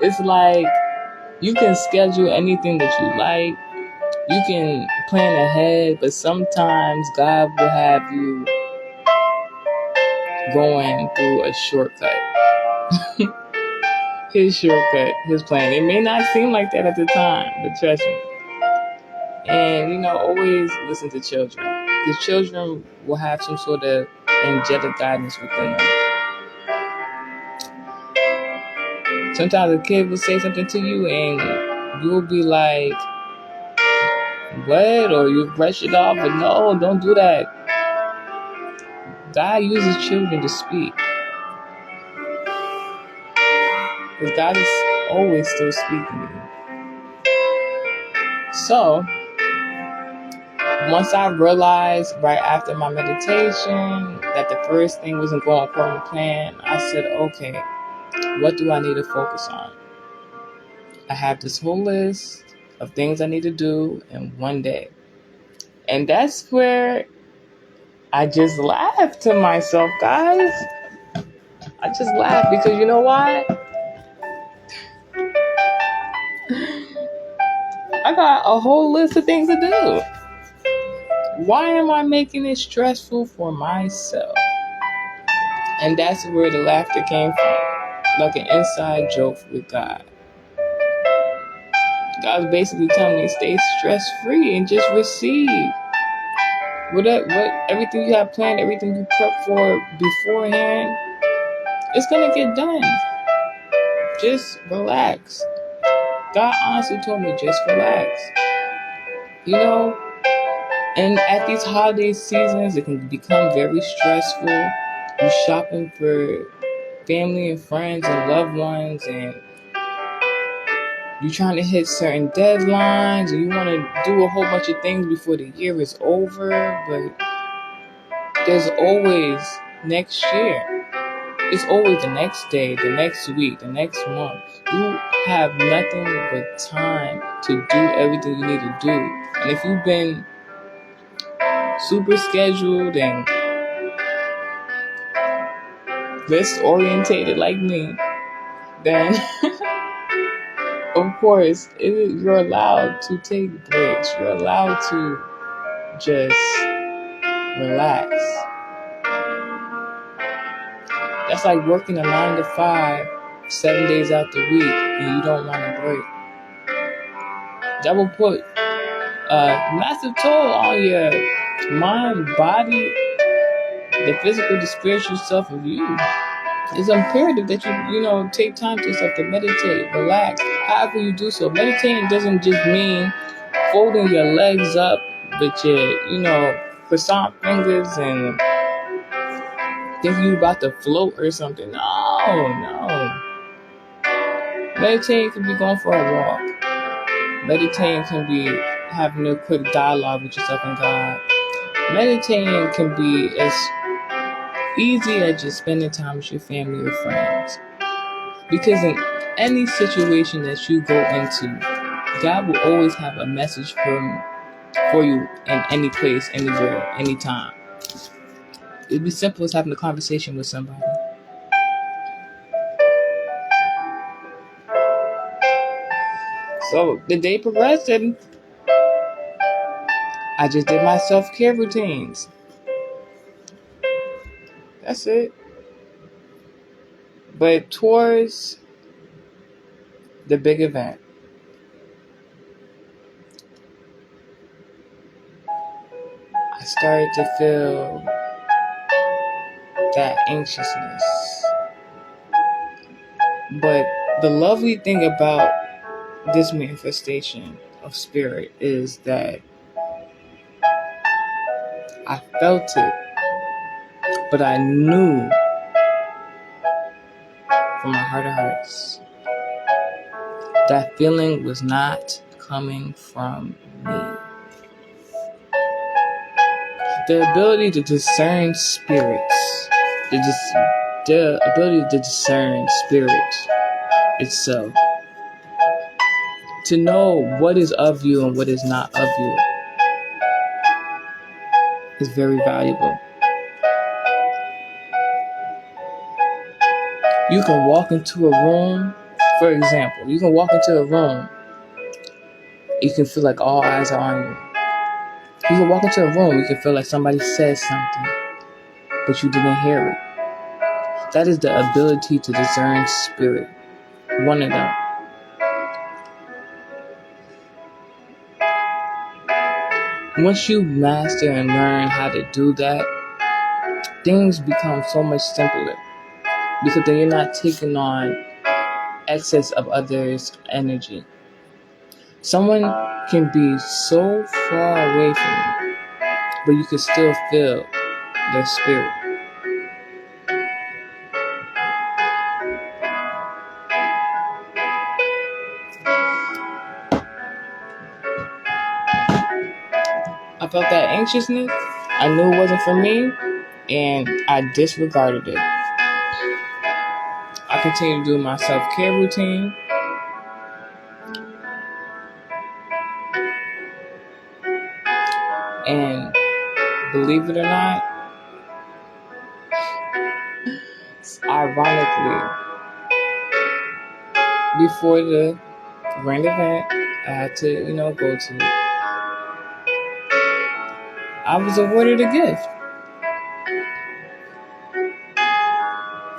It's like you can schedule anything that you like. You can plan ahead, but sometimes God will have you going through a shortcut. His shortcut, his plan. It may not seem like that at the time, but trust me. And, always listen to children. Because children will have some sort of angelic guidance within them. Sometimes a kid will say something to you and you'll be like, what? Or you brush it off, but no, don't do that. God uses children to speak. Because God is always still speaking to you. So, once I realized right after my meditation that the first thing wasn't going according to plan, I said, okay, what do I need to focus on? I have this whole list of things I need to do in one day. And that's where I just laughed to myself, guys. I just laughed because you know why? I got a whole list of things to do. Why am I making it stressful for myself? And that's where the laughter came from. Like an inside joke with God. God's basically telling me stay stress-free and just receive. What everything you have planned, everything you prep for beforehand, it's gonna get done. Just relax. God honestly told me just relax. And at these holiday seasons, it can become very stressful. You're shopping for family and friends and loved ones, and you're trying to hit certain deadlines, and you want to do a whole bunch of things before the year is over, but there's always next year. It's always the next day, the next week, the next month. You have nothing but time to do everything you need to do. And if you've been super scheduled and list orientated like me, then of course you're allowed to take breaks. You're allowed to just relax. That's like working a 9 to 5, 7 days out the week, and you don't want a break. That will put a massive toll on your mind, body, the physical, the spiritual self of you. It's imperative that you take time to yourself to meditate, relax, however you do so. Meditating doesn't just mean folding your legs up with your, croissant fingers and thinking you about to float or something. No. Meditating can be going for a walk. Meditating can be having a quick dialogue with yourself and God. Meditating can be as easy as just spending time with your family or friends. Because in any situation that you go into, God will always have a message for you in any place, anywhere, anytime. It'd be simple as having a conversation with somebody. So the day progressed and I just did my self-care routines. That's it. But towards the big event, I started to feel that anxiousness. But the lovely thing about this manifestation of spirit is that I felt it, but I knew from my heart of hearts that feeling was not coming from me. The ability to discern spirits, the ability to discern spirit itself, to know what is of you and what is not of you, is very valuable. You can walk into a room For example, you can walk into a room, you can feel like all eyes are on you. You can walk into a room, you can feel like somebody says something, but you didn't hear it. That is the ability to discern spirit. One of them. Once you master and learn how to do that, things become so much simpler. Because then you're not taking on excess of others' energy. Someone can be so far away from you, but you can still feel their spirit. I felt that anxiousness. I knew it wasn't for me, and I disregarded it. I continued to do my self-care routine. And believe it or not, ironically, before the grand event I had to, go to, I was awarded a gift.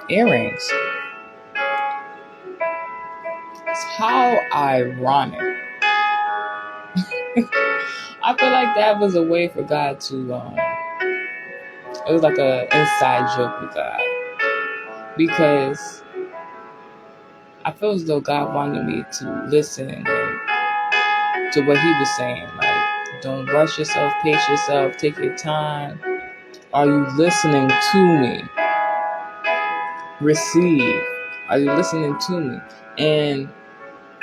Earrings. It's how ironic. I feel like that was a way for God to, it was like an inside joke with God. Because I feel as though God wanted me to listen to what he was saying. Like, don't rush yourself, pace yourself, take your time. Are you listening to me? Receive. Are you listening to me? And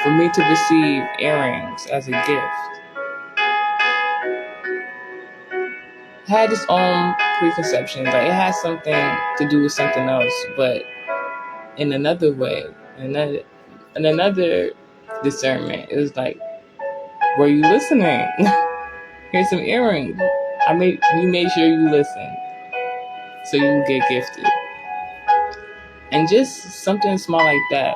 for me to receive earrings as a gift had its own preconceptions. Like, it had something to do with something else, but in another way, in another discernment, it was like, were you listening? Here's some earrings. We made sure you listen, so you get gifted. And just something small like that,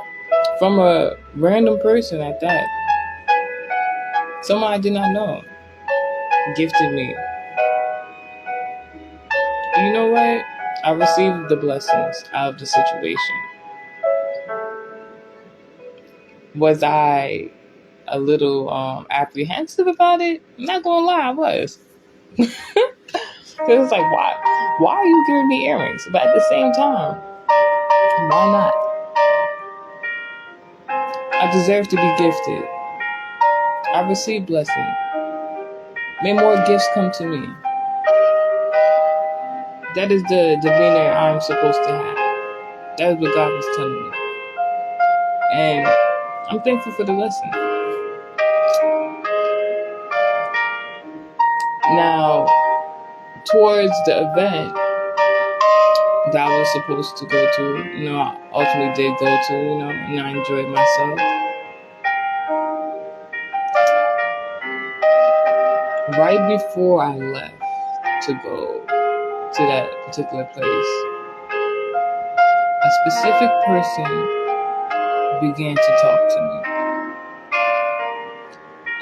from a random person at that, someone I did not know, gifted me. And you know what? I received the blessings out of the situation. Was I a little apprehensive about it? I'm not gonna lie, I was. Because it's like, why are you giving me earrings? But at the same time, why not? I deserve to be gifted. I received blessing. May more gifts come to me. That is the demeanor I'm supposed to have. That is what God was telling me. And I'm thankful for the lesson. Now, towards the event that I was supposed to go to, I ultimately did go to, and I enjoyed myself. Right before I left to go to that particular place, a specific person began to talk to me.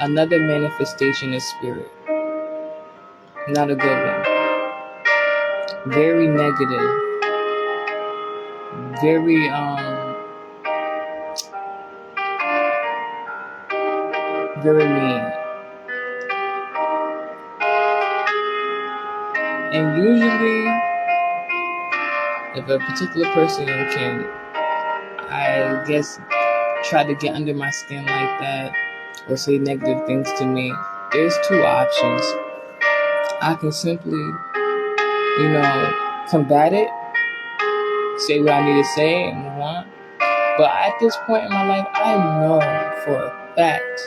Another manifestation of spirit. Not a good one. Very negative. Very, very mean. And usually, if a particular person can, I guess, try to get under my skin like that or say negative things to me, there's two options. I can simply, combat it, say what I need to say and move on. But at this point in my life, I know for a fact,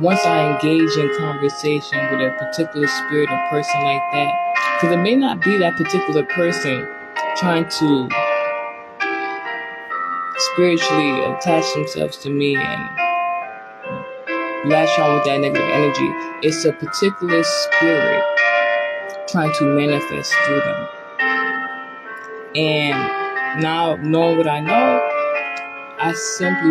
once I engage in conversation with a particular spirit or person like that, because it may not be that particular person trying to spiritually attach themselves to me and latch on with that negative energy. It's a particular spirit trying to manifest through them. And now, knowing what I know, I simply